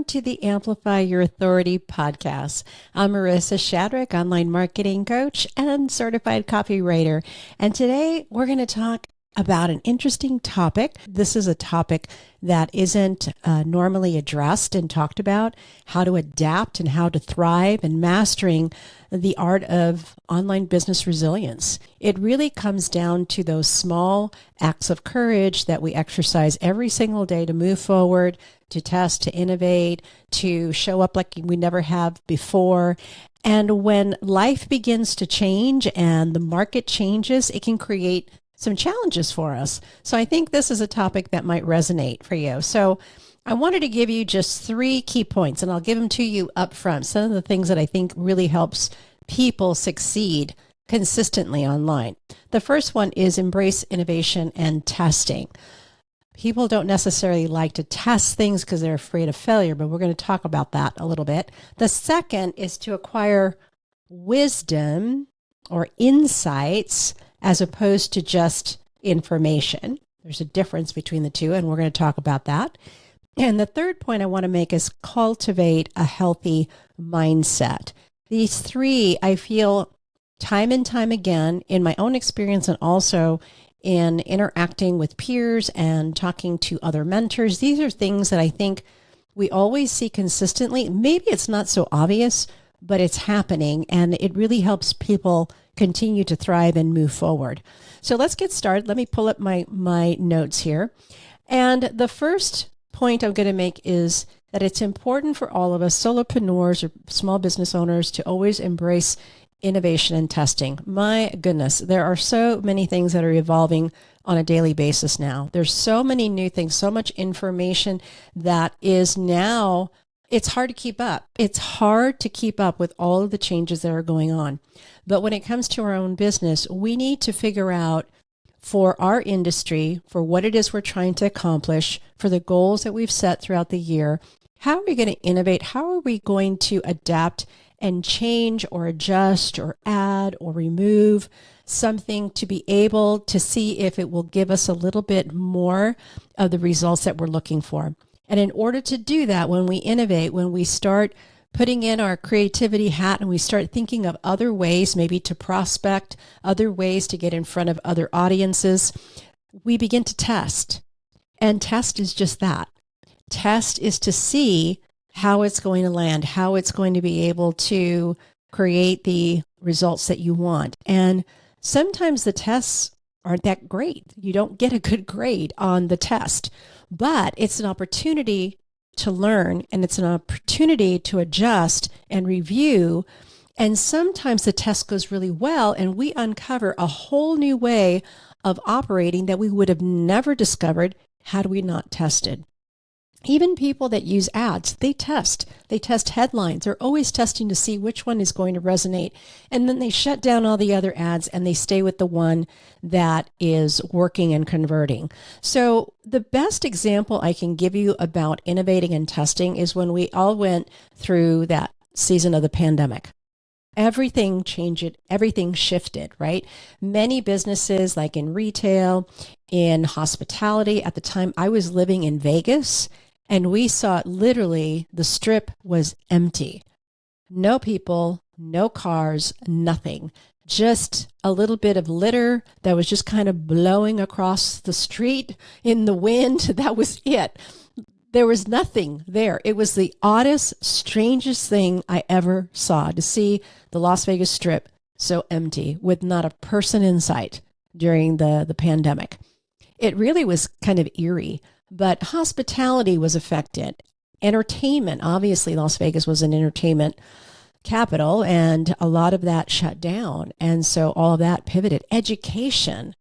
to the Amplify Your Authority podcast. I'm Marissa Shadrick, online marketing coach and certified copywriter. And today we're going to talk about an interesting topic. This is a topic that isn't normally addressed and talked about, how to adapt and how to thrive and mastering the art of online business resilience. It really comes down to those small acts of courage that we exercise every single day to move forward, to test, to innovate, to show up like we never have before. And when life begins to change and the market changes, it can create some challenges for us. So I think this is a topic that might resonate for you. So I wanted to give you just 3 key points, and I'll give them to you up front. Some of the things that I think really helps people succeed consistently online. The first one is embrace innovation and testing. People don't necessarily like to test things because they're afraid of failure, but we're going to talk about that a little bit. The second is to acquire wisdom or insights as opposed to just information. There's a difference between the two, and we're going to talk about that. And the third point I want to make is cultivate a healthy mindset. These 3, I feel time and time again in my own experience and also in interacting with peers and talking to other mentors. These are things that I think we always see consistently. Maybe it's not so obvious, but it's happening, and it really helps people continue to thrive and move forward. So let's get started. Let me pull up my notes here. And the first point I'm going to make is that it's important for all of us solopreneurs or small business owners to always embrace innovation and testing. My goodness, there are so many things that are evolving on a daily basis now. There's so many new things, so much information that is now, it's hard to keep up. It's hard to keep up with all of the changes that are going on. But when it comes to our own business, we need to figure out for our industry, for what it is we're trying to accomplish, for the goals that we've set throughout the year, how are we going to innovate? How are we going to adapt and change or adjust or add or remove something to be able to see if it will give us a little bit more of the results that we're looking for? And in order to do that, when we innovate, when we start putting in our creativity hat and we start thinking of other ways maybe to prospect, other ways to get in front of other audiences, we begin to test. And test is just that. Test is to see how it's going to land, how it's going to be able to create the results that you want. And sometimes the tests aren't that great. You don't get a good grade on the test, but it's an opportunity to learn, and it's an opportunity to adjust and review. And sometimes the test goes really well, and we uncover a whole new way of operating that we would have never discovered had we not tested. Even people that use ads, they test headlines. They're always testing to see which one is going to resonate. And then they shut down all the other ads and they stay with the one that is working and converting. So the best example I can give you about innovating and testing is when we all went through that season of the pandemic. Everything changed, everything shifted, right? Many businesses, like in retail, in hospitality, at the time I was living in Vegas, and we saw literally the strip was empty. No people, no cars, nothing. Just a little bit of litter that was just kind of blowing across the street in the wind. That was it. There was nothing there. It was the oddest, strangest thing I ever saw, to see the Las Vegas Strip so empty with not a person in sight during the pandemic. It really was kind of eerie. But hospitality was affected. Entertainment, obviously Las Vegas was an entertainment capital, and a lot of that shut down. And so all of that pivoted. Education,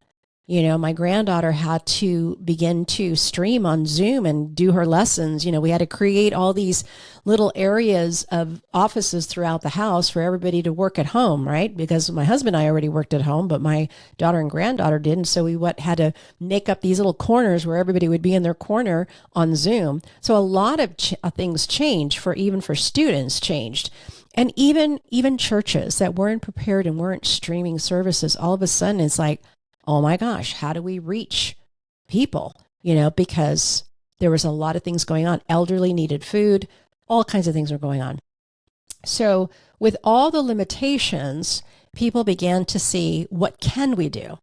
my granddaughter had to begin to stream on Zoom and do her lessons. We had to create all these little areas of offices throughout the house for everybody to work at home, right? Because my husband and I already worked at home, but my daughter and granddaughter didn't. So we had to make up these little corners where everybody would be in their corner on Zoom. So a lot of things changed even for students changed. And even churches that weren't prepared and weren't streaming services, all of a sudden it's like, oh my gosh, how do we reach people? Because there was a lot of things going on. Elderly needed food. All kinds of things were going on. So with all the limitations, people began to see, what can we do?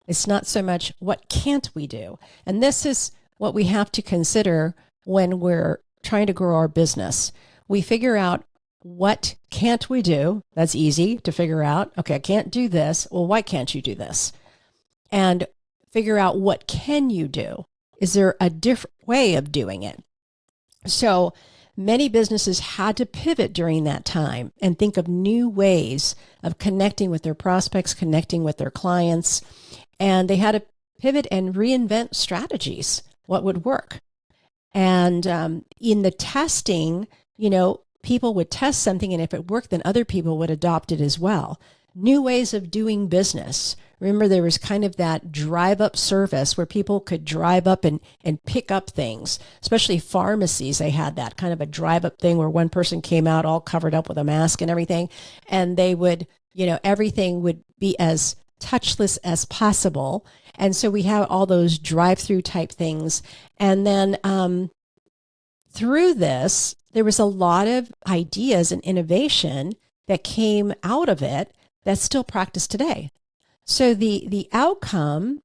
It's not so much what can't we do. And this is what we have to consider when we're trying to grow our business. We figure out, what can't we do? That's easy to figure out. Okay, I can't do this. Well, why can't you do this? And figure out, what can you do? Is there a different way of doing it? So many businesses had to pivot during that time and think of new ways of connecting with their prospects, connecting with their clients. And they had to pivot and reinvent strategies, what would work. And in the testing, people would test something, and if it worked, then other people would adopt it as well. New ways of doing business. Remember, there was kind of that drive-up service where people could drive up and pick up things, especially pharmacies. They had that kind of a drive-up thing where one person came out all covered up with a mask and everything, and they would, everything would be as touchless as possible. And so we have all those drive-through type things. And then through this, there was a lot of ideas and innovation that came out of it that's still practiced today. So the outcome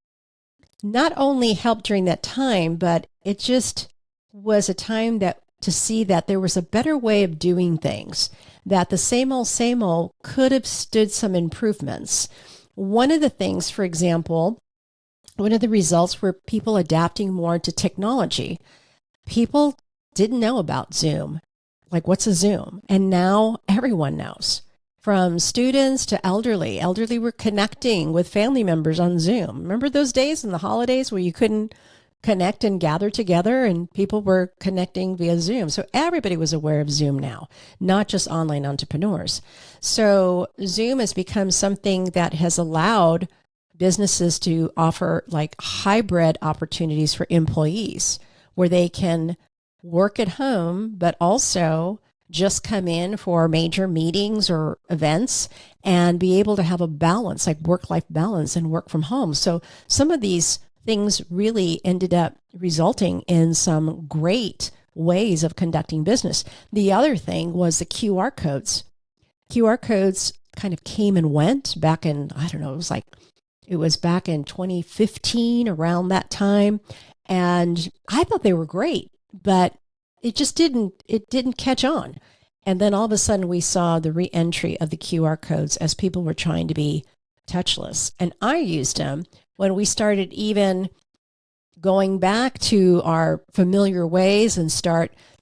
not only helped during that time, but it just was a time that to see that there was a better way of doing things, that the same old could have stood some improvements. One of the things, for example, one of the results were people adapting more to technology. People didn't know about Zoom. Like, what's a Zoom? And now everyone knows. From students to elderly. Elderly were connecting with family members on Zoom. Remember those days in the holidays where you couldn't connect and gather together and people were connecting via Zoom? So everybody was aware of Zoom now, not just online entrepreneurs. So Zoom has become something that has allowed businesses to offer like hybrid opportunities for employees where they can work at home, but also just come in for major meetings or events and be able to have a balance, like work-life balance and work from home. So some of these things really ended up resulting in some great ways of conducting business. The other thing was the QR codes. QR codes kind of came and went back in, I don't know, it was back in 2015, around that time. And I thought they were great, but it didn't catch on. And then all of a sudden we saw the re-entry of the QR codes as people were trying to be touchless. And I used them when we started even going back to our familiar ways and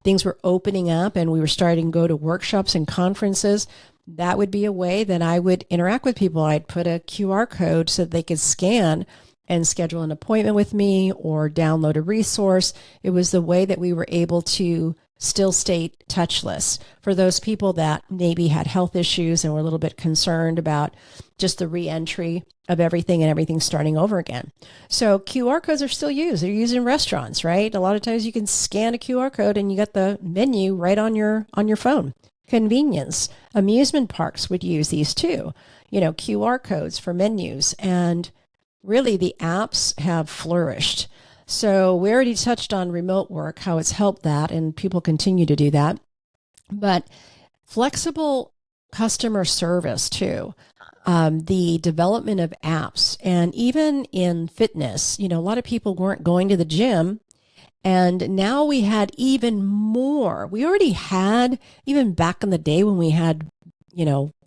things were opening up and we were starting to go to workshops and conferences. That would be a way that I would interact with people. I'd put a QR code so that they could scan and schedule an appointment with me or download a resource. It was the way that we were able to still stay touchless for those people that maybe had health issues and were a little bit concerned about just the re-entry of everything and everything starting over again. So QR codes are still used. They're used in restaurants, right? A lot of times you can scan a QR code and you got the menu right on your phone. Convenience. Amusement parks would use these too. QR codes for menus. And really, the apps have flourished. So we already touched on remote work, how it's helped that, and people continue to do that. But flexible customer service too, the development of apps, and even in fitness, a lot of people weren't going to the gym. And now we had even more. We already had, even back in the day when we had,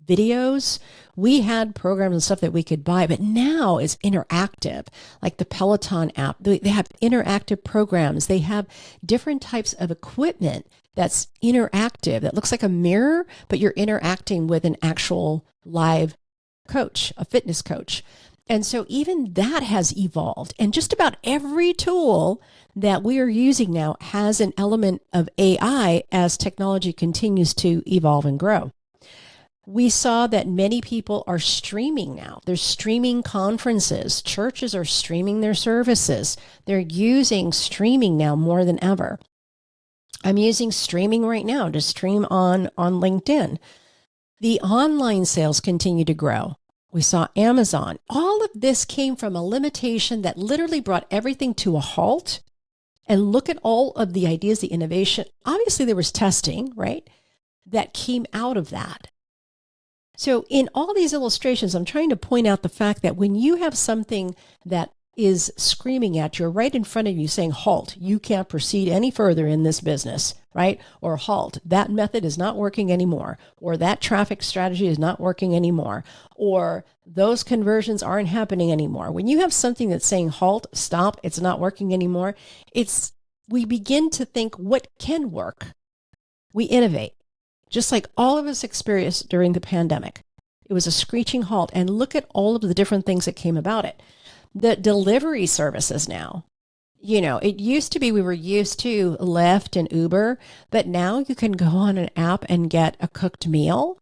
videos, we had programs and stuff that we could buy, but now it's interactive, like the Peloton app. They have interactive programs. They have different types of equipment that's interactive, that looks like a mirror, but you're interacting with an actual live coach, a fitness coach. And so even that has evolved. And just about every tool that we are using now has an element of AI as technology continues to evolve and grow. We saw that many people are streaming now. They're streaming conferences. Churches are streaming their services. They're using streaming now more than ever. I'm using streaming right now to stream on LinkedIn. The online sales continue to grow. We saw Amazon. All of this came from a limitation that literally brought everything to a halt and look at all of the ideas, the innovation. Obviously, there was testing, right, that came out of that. So in all these illustrations, I'm trying to point out the fact that when you have something that is screaming at you right in front of you saying, halt, you can't proceed any further in this business, right? Or halt, that method is not working anymore, or that traffic strategy is not working anymore, or those conversions aren't happening anymore. When you have something that's saying, halt, stop, it's not working anymore, we begin to think what can work. We innovate. Just like all of us experienced during the pandemic. It was a screeching halt. And look at all of the different things that came about it. The delivery services now, it used to be we were used to Lyft and Uber, but now you can go on an app and get a cooked meal,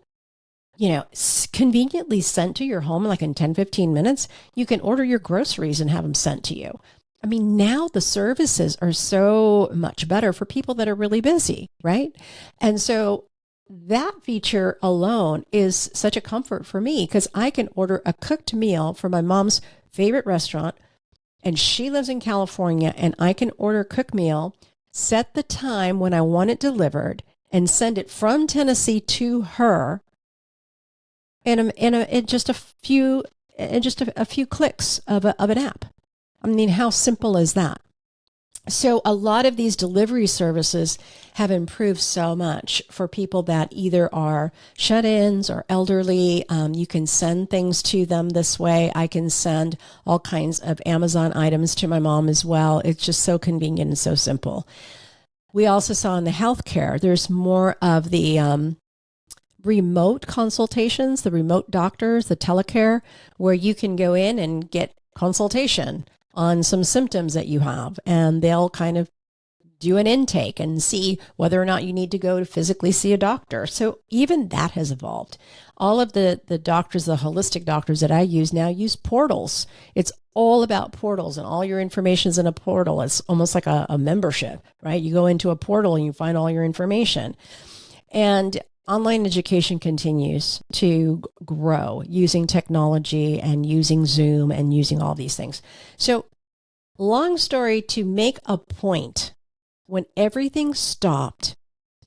conveniently sent to your home like in 10, 15 minutes. You can order your groceries and have them sent to you. I mean, now the services are so much better for people that are really busy, right? And so that feature alone is such a comfort for me because I can order a cooked meal from my mom's favorite restaurant, and she lives in California, and I can order a cooked meal, set the time when I want it delivered, and send it from Tennessee to her in just a few clicks of an app. I mean, how simple is that? So a lot of these delivery services have improved so much for people that either are shut-ins or elderly. You can send things to them this way. I can send all kinds of Amazon items to my mom as well. It's just so convenient and so simple. We also saw in the healthcare, there's more of the remote consultations, the remote doctors, the telecare, where you can go in and get consultation on some symptoms that you have, and they'll kind of do an intake and see whether or not you need to go to physically see a doctor. So even that has evolved. All of the doctors, the holistic doctors that I use now use portals. It's all about portals, and all your information is in a portal. It's almost like a membership, right? You go into a portal and you find all your information. And online education continues to grow using technology and using Zoom and using all these things. So long story to make a point, when everything stopped,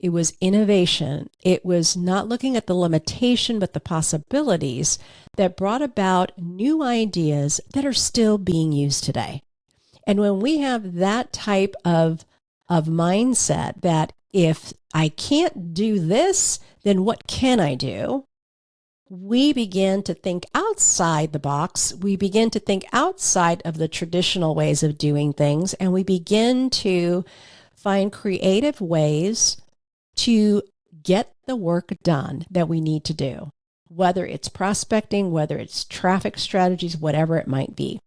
it was innovation. It was not looking at the limitation, but the possibilities that brought about new ideas that are still being used today. And when we have that type of mindset that if I can't do this, then what can I do? We begin to think outside the box. We begin to think outside of the traditional ways of doing things, and we begin to find creative ways to get the work done that we need to do, whether it's prospecting, whether it's traffic strategies, whatever it might be.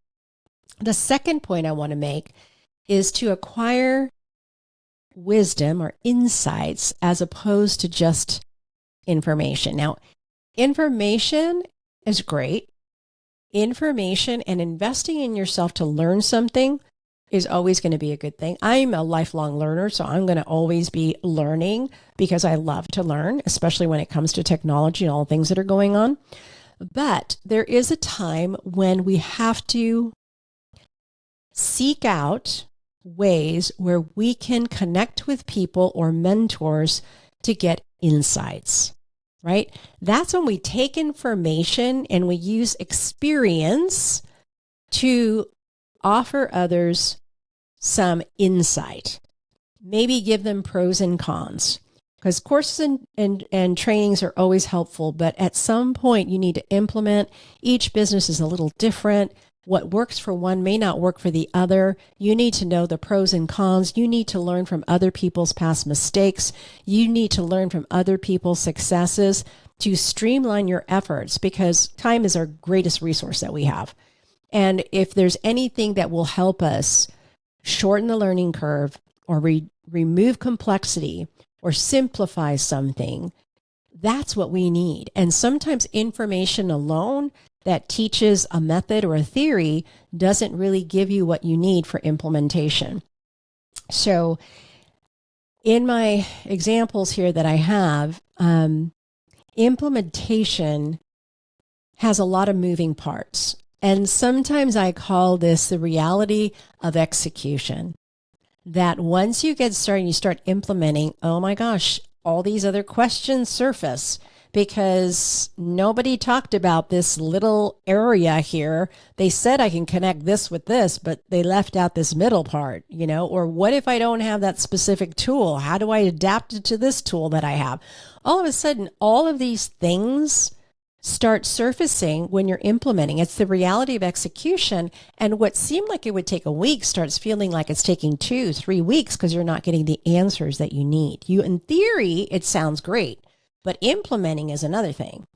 The second point I want to make is to acquire wisdom or insights as opposed to just information. Now, information is great. Information and investing in yourself to learn something is always going to be a good thing. I'm a lifelong learner, so I'm going to always be learning because I love to learn, especially when it comes to technology and all the things that are going on. But there is a time when we have to seek out ways where we can connect with people or mentors to get insights, right? That's when we take information and we use experience to offer others some insight. Maybe give them pros and cons. Because courses and trainings are always helpful, but at some point you need to implement. Each business is a little different. What works for one may not work for the other. You need to know the pros and cons. You need to learn from other people's past mistakes. You need to learn from other people's successes to streamline your efforts, because time is our greatest resource that we have. And if there's anything that will help us shorten the learning curve or remove complexity or simplify something, that's what we need. And sometimes information alone that teaches a method or a theory doesn't really give you what you need for implementation. So in my examples here that I have, implementation has a lot of moving parts. And sometimes I call this the reality of execution. that once you get started and you start implementing, oh my gosh, all these other questions surface because nobody talked about this little area here. They said I can connect this with this, but they left out this middle part, or what if I don't have that specific tool? How do I adapt it to this tool that I have? All of a sudden, all of these things start surfacing when you're implementing. It's the reality of execution. And what seemed like it would take a week starts feeling like it's taking 2-3 weeks because you're not getting the answers that you need. In theory, it sounds great, but implementing is another thing.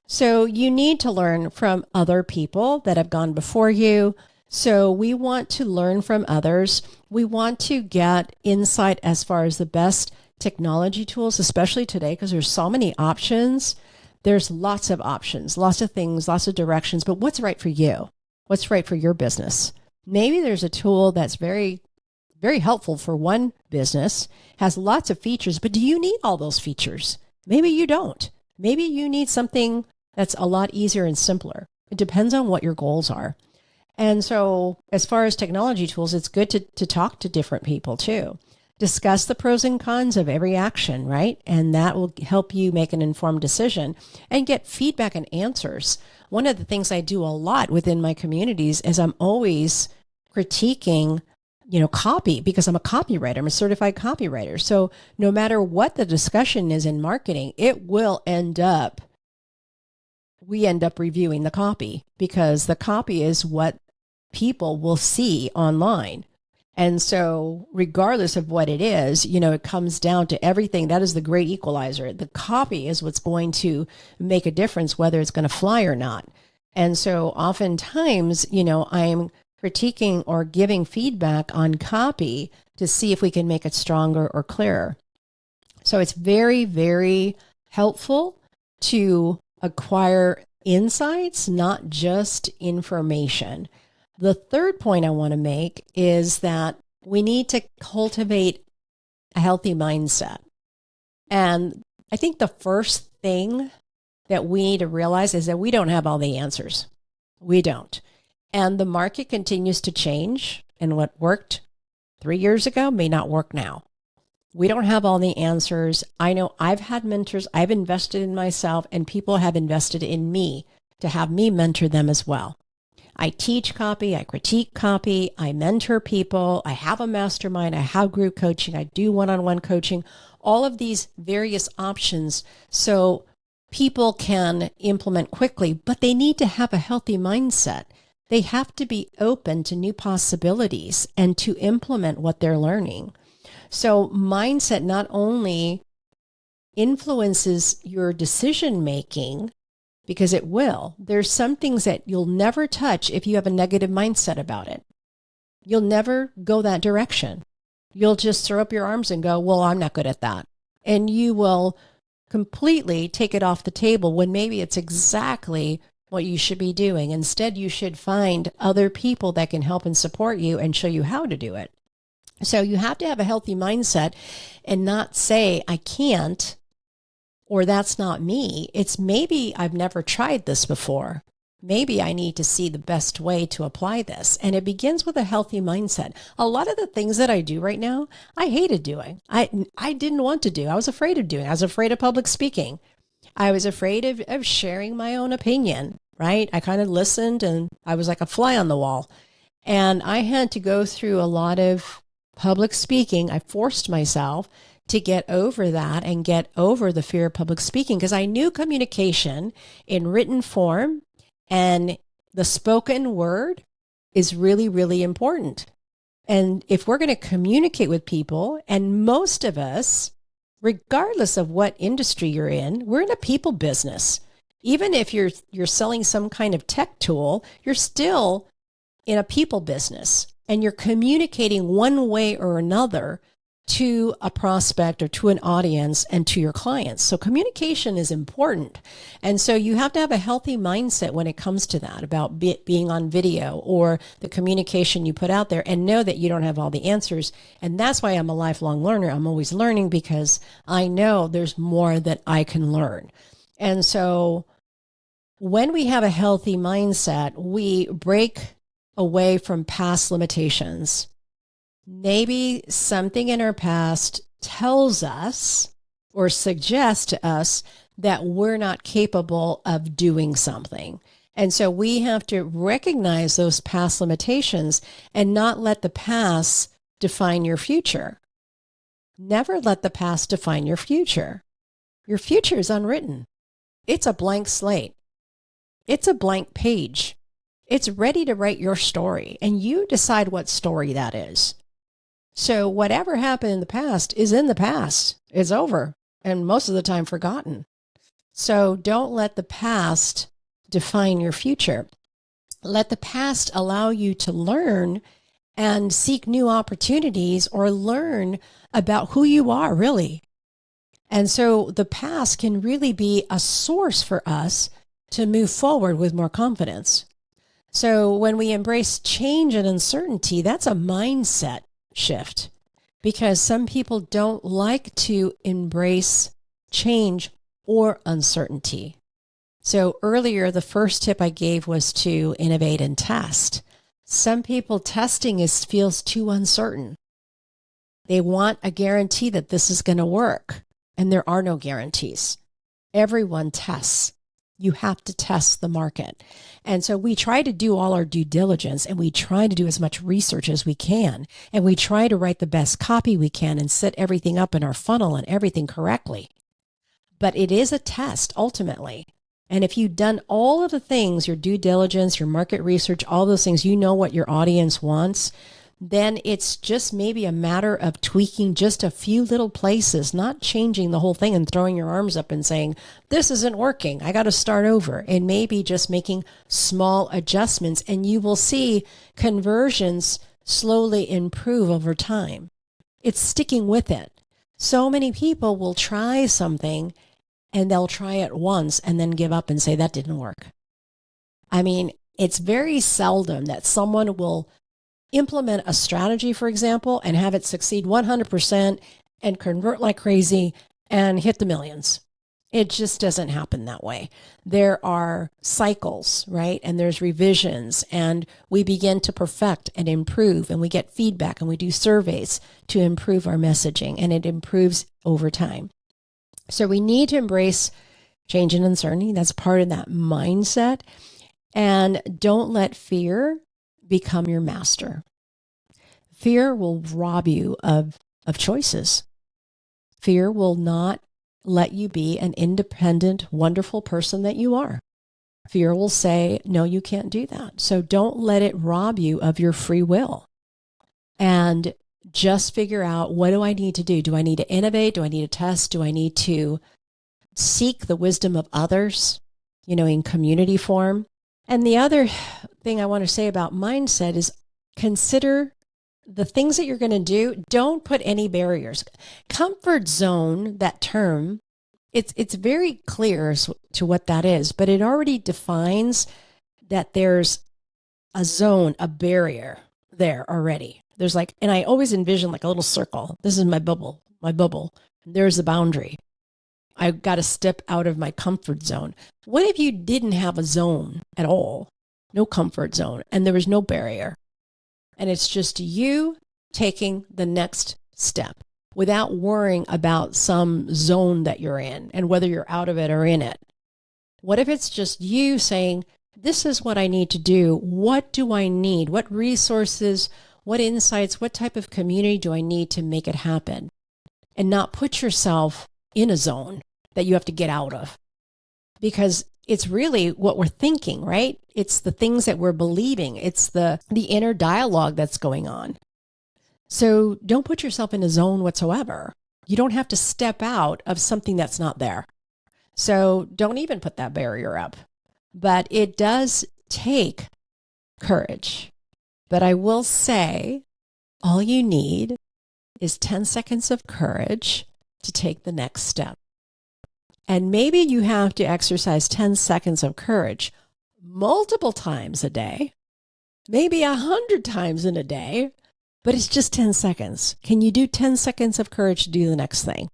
So you need to learn from other people that have gone before you. So we want to learn from others. We want to get insight as far as the best technology tools, especially today, because there's so many options. There's lots of options, lots of things, lots of directions, but what's right for you? What's right for your business? Maybe there's a tool that's very, very helpful for one business, has lots of features, but do you need all those features? Maybe you don't. Maybe you need something that's a lot easier and simpler. It depends on what your goals are. And so as far as technology tools, it's good to talk to different people too. Discuss the pros and cons of every action, right? And that will help you make an informed decision and get feedback and answers. One of the things I do a lot within my communities is I'm always critiquing copy, because I'm a copywriter. I'm a certified copywriter. So no matter what the discussion is in marketing, we end up reviewing the copy because the copy is what people will see online. And so regardless of what it is, it comes down to everything. That is the great equalizer. The copy is what's going to make a difference, whether it's going to fly or not. And so oftentimes, I'm critiquing or giving feedback on copy to see if we can make it stronger or clearer. So it's very, very helpful to acquire insights, not just information. The third point I want to make is that we need to cultivate a healthy mindset. And I think the first thing that we need to realize is that we don't have all the answers. We don't. And the market continues to change, and what worked 3 years ago may not work now. We don't have all the answers. I know I've had mentors, I've invested in myself, and people have invested in me to have me mentor them as well. I teach copy, I critique copy, I mentor people, I have a mastermind, I have group coaching, I do one-on-one coaching, all of these various options so people can implement quickly, but they need to have a healthy mindset. They have to be open to new possibilities and to implement what they're learning. So mindset not only influences your decision making, because it will. There's some things that you'll never touch if you have a negative mindset about it. You'll never go that direction. You'll just throw up your arms and go, well, I'm not good at that. And you will completely take it off the table when maybe it's exactly what you should be doing. Instead, you should find other people that can help and support you and show you how to do it. So you have to have a healthy mindset and not say, I can't, or that's not me. It's maybe I've never tried this before. Maybe I need to see the best way to apply this. And it begins with a healthy mindset. A lot of the things that I do right now, I hated doing. I didn't want to do. I was afraid of doing. I was afraid of public speaking. I was afraid of sharing my own opinion, right? I kind of listened and I was like a fly on the wall. And I had to go through a lot of public speaking. I forced myself to get over that and get over the fear of public speaking because I knew communication in written form and the spoken word is really, really important. And if we're going to communicate with people, and most of us, regardless of what industry you're in, we're in a people business. Even if you're selling some kind of tech tool, you're still in a people business and you're communicating one way or another to a prospect or to an audience and to your clients. So communication is important. And so you have to have a healthy mindset when it comes to that, about being on video or the communication you put out there, and know that you don't have all the answers. And that's why I'm a lifelong learner. I'm always learning because I know there's more that I can learn. And so when we have a healthy mindset, we break away from past limitations. Maybe something in our past tells us or suggests to us that we're not capable of doing something. And so we have to recognize those past limitations and not let the past define your future. Never let the past define your future. Your future is unwritten. It's a blank slate. It's a blank page. It's ready to write your story, and you decide what story that is. So whatever happened in the past is in the past. It's over, and most of the time forgotten. So don't let the past define your future. Let the past allow you to learn and seek new opportunities or learn about who you are really. And so the past can really be a source for us to move forward with more confidence. So when we embrace change and uncertainty, that's a mindset shift, because some people don't like to embrace change or uncertainty. So earlier, the first tip I gave was to innovate and test. Some people testing feels too uncertain. They want a guarantee that this is going to work, and there are no guarantees. Everyone tests. You have to test the market. And so we try to do all our due diligence, and we try to do as much research as we can, and we try to write the best copy we can and set everything up in our funnel and everything correctly. But it is a test ultimately. And if you've done all of the things, your due diligence, your market research, all those things, you know what your audience wants, then it's just maybe a matter of tweaking just a few little places, not changing the whole thing and throwing your arms up and saying, this isn't working, I got to start over. And maybe just making small adjustments, and you will see conversions slowly improve over time. It's sticking with it. So many people will try something and they'll try it once and then give up and say, that didn't work. I mean, it's very seldom that someone will implement a strategy, for example, and have it succeed 100% and convert like crazy and hit the millions. It just doesn't happen that way. There are cycles, right? And there's revisions, and we begin to perfect and improve, and we get feedback, and we do surveys to improve our messaging, and it improves over time. So we need to embrace change and uncertainty. That's part of that mindset. And don't let fear become your master. Fear will rob you of choices. Fear will not let you be an independent, wonderful person that you are. Fear will say, no, you can't do that. So don't let it rob you of your free will. And just figure out, what do I need to do? Do I need to innovate? Do I need to test? Do I need to seek the wisdom of others, in community form? And the other thing I want to say about mindset is consider the things that you're going to do. Don't put any barriers. Comfort zone, that term, it's very clear as to what that is, but it already defines that there's a zone, a barrier there already. There's and I always envision a little circle. This is my bubble. There's the boundary. I got to step out of my comfort zone. What if you didn't have a zone at all? No comfort zone, and there was no barrier. And it's just you taking the next step without worrying about some zone that you're in and whether you're out of it or in it. What if it's just you saying, this is what I need to do. What do I need? What resources, what insights, what type of community do I need to make it happen? And not put yourself in a zone that you have to get out of. Because it's really what we're thinking, right? It's the things that we're believing. It's the inner dialogue that's going on. So don't put yourself in a zone whatsoever. You don't have to step out of something that's not there. So don't even put that barrier up. But it does take courage. But I will say, all you need is 10 seconds of courage to take the next step. And maybe you have to exercise 10 seconds of courage multiple times a day, maybe 100 times in a day, but it's just 10 seconds. Can you do 10 seconds of courage to do the next thing?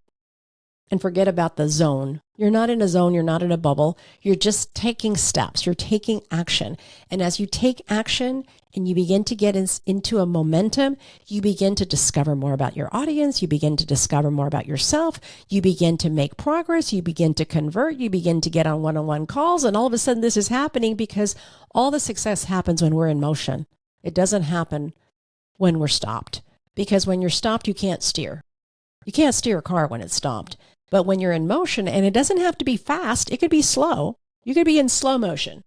And forget about the zone You're not in a zone. You're not in a bubble. You're just taking steps. You're taking action. And as you take action and you begin to get into a momentum, you begin to discover more about your audience. You begin to discover more about yourself. You begin to make progress. You begin to convert. You begin to get on one-on-one calls. And all of a sudden this is happening because all the success happens when we're in motion. It doesn't happen when we're stopped, because when you're stopped, you can't steer. You can't steer a car when it's stopped. But when you're in motion, and it doesn't have to be fast, it could be slow. You could be in slow motion.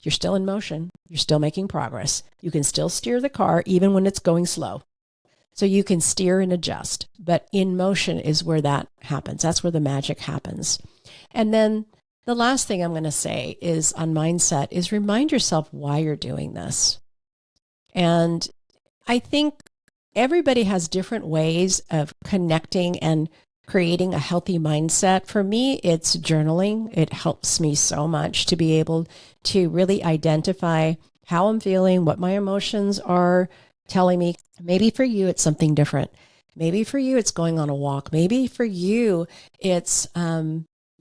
You're still in motion. You're still making progress. You can still steer the car even when it's going slow. So you can steer and adjust. But in motion is where that happens. That's where the magic happens. And then the last thing I'm going to say is on mindset is remind yourself why you're doing this. And I think everybody has different ways of connecting and creating a healthy mindset. For me, it's journaling. It helps me so much to be able to really identify how I'm feeling, what my emotions are telling me. Maybe for you, it's something different. Maybe for you, it's going on a walk. Maybe for you, it's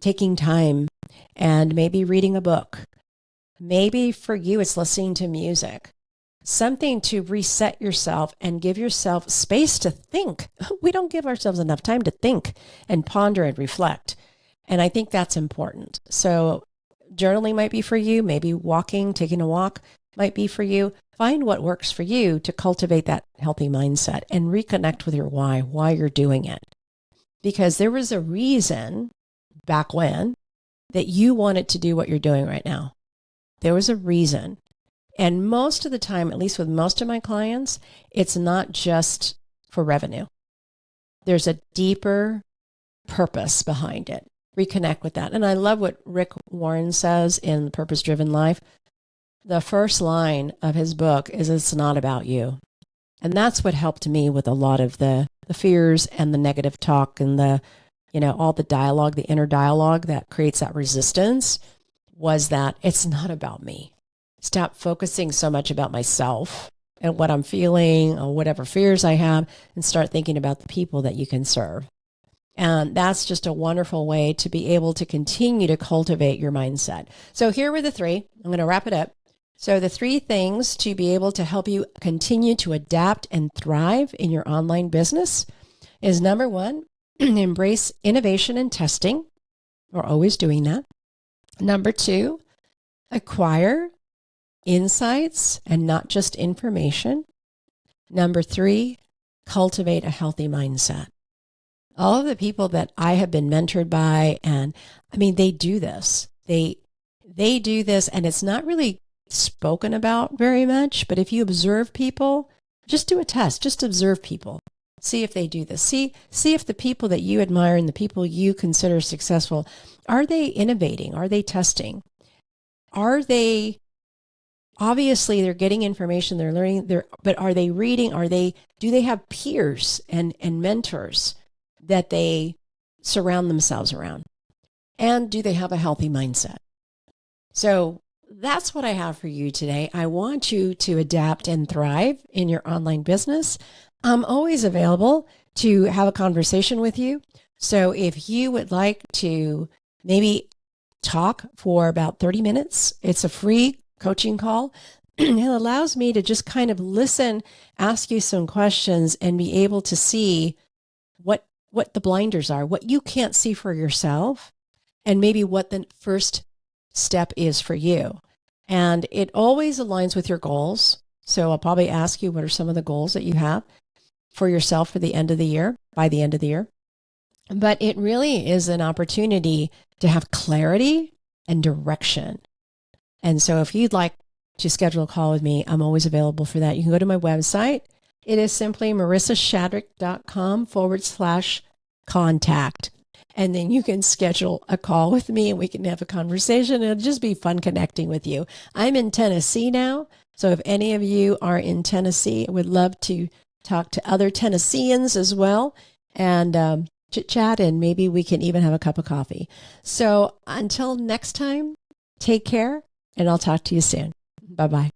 taking time and maybe reading a book. Maybe for you, it's listening to music. Something to reset yourself and give yourself space to think. We don't give ourselves enough time to think and ponder and reflect. And I think that's important. So journaling might be for you. Maybe walking, taking a walk might be for you. Find what works for you to cultivate that healthy mindset and reconnect with your why you're doing it. Because there was a reason back when that you wanted to do what you're doing right now. There was a reason. And most of the time, at least with most of my clients, it's not just for revenue. There's a deeper purpose behind it. Reconnect with that. And I love what Rick Warren says in The Purpose-Driven Life. The first line of his book is, "It's not about you." And that's what helped me with a lot of the fears and the negative talk and all the dialogue, the inner dialogue that creates that resistance, was that it's not about me. Stop focusing so much about myself and what I'm feeling or whatever fears I have, and start thinking about the people that you can serve. And that's just a wonderful way to be able to continue to cultivate your mindset. So here were the three. I'm going to wrap it up. So the three things to be able to help you continue to adapt and thrive in your online business is, number one, embrace innovation and testing. We're always doing that. Number two, acquire insights and not just information. Number three, cultivate a healthy mindset. All of the people that I have been mentored by, and they do this. They do this, and it's not really spoken about very much, but if you observe people, just do a test, just observe people. See if they do this. See if the people that you admire and the people you consider successful, are they innovating? Are they testing? Are they, obviously they're getting information, they're learning, but are they reading? Do they have peers and mentors that they surround themselves around? And do they have a healthy mindset? So that's what I have for you today. I want you to adapt and thrive in your online business. I'm always available to have a conversation with you. So if you would like to maybe talk for about 30 minutes, it's a free coaching call. It allows me to just kind of listen, ask you some questions, and be able to see what the blinders are, what you can't see for yourself, and maybe what the first step is for you. And it always aligns with your goals. So I'll probably ask you, what are some of the goals that you have for yourself for the end of the year, by the end of the year? But it really is an opportunity to have clarity and direction. And so if you'd like to schedule a call with me, I'm always available for that. You can go to my website. It is simply marissashadrick.com/contact. And then you can schedule a call with me and we can have a conversation. It'll just be fun connecting with you. I'm in Tennessee now. So if any of you are in Tennessee, I would love to talk to other Tennesseans as well and chit chat, and maybe we can even have a cup of coffee. So until next time, take care, and I'll talk to you soon. Bye-bye.